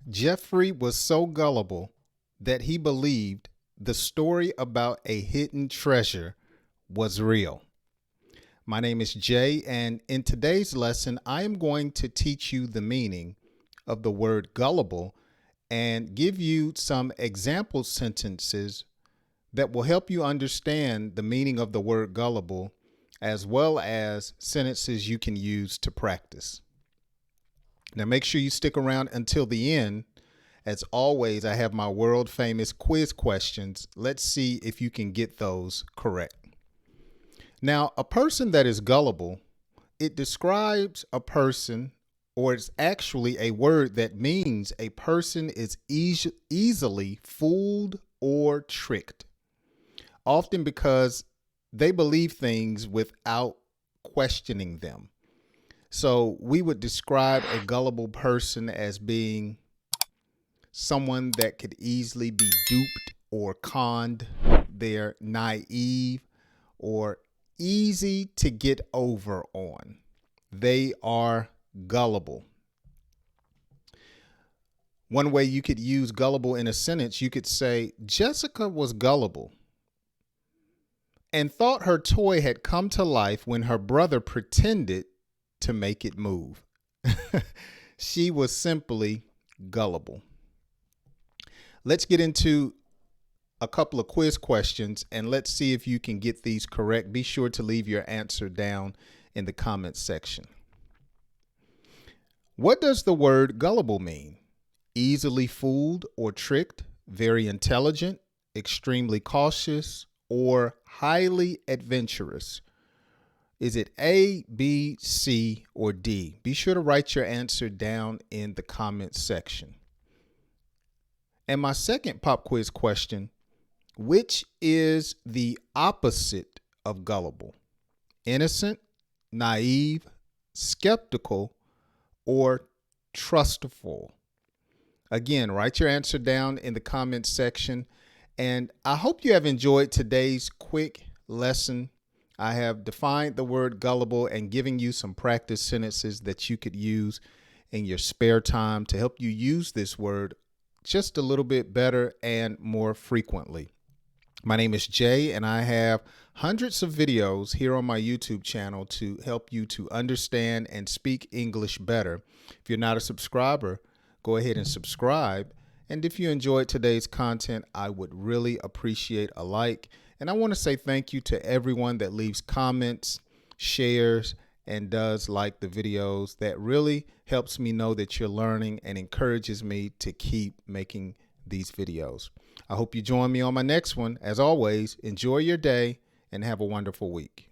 Jeffrey was so gullible that he believed the story about a hidden treasure was real. My name is Jay, and in today's lesson, I am going to teach you the meaning of the word gullible and give you some example sentences that will help you understand the meaning of the word gullible, as well as sentences you can use to practice. Now, make sure you stick around until the end. As always, I have my world famous quiz questions. Let's see if you can get those correct. Now, a person that is gullible, it describes a person, or it's actually a word that means a person is easily fooled or tricked, often because they believe things without questioning them. So we would describe a gullible person as being someone that could easily be duped or conned. They're naive or easy to get over on. They are gullible. One way you could use gullible in a sentence, you could say, Jessica was gullible and thought her toy had come to life when her brother pretended to make it move. She was simply gullible. Let's get into a couple of quiz questions and let's see if you can get these correct. Be sure to leave your answer down in the comments section. What does the word gullible mean? Easily fooled or tricked, very intelligent, extremely cautious, or highly adventurous? Is it A, B, C, or D? Be sure to write your answer down in the comments section. And my second pop quiz question, which is the opposite of gullible? Innocent, naive, skeptical, or trustful? Again, write your answer down in the comments section. And I hope you have enjoyed today's quick lesson. I have defined the word gullible and giving you some practice sentences that you could use in your spare time to help you use this word just a little bit better and more frequently. My name is Jay, and I have hundreds of videos here on my YouTube channel to help you to understand and speak English better. If you're not a subscriber, go ahead and subscribe. And if you enjoyed today's content, I would really appreciate a like. And I want to say thank you to everyone that leaves comments, shares, and does like the videos. That really helps me know that you're learning and encourages me to keep making these videos. I hope you join me on my next one. As always, enjoy your day and have a wonderful week.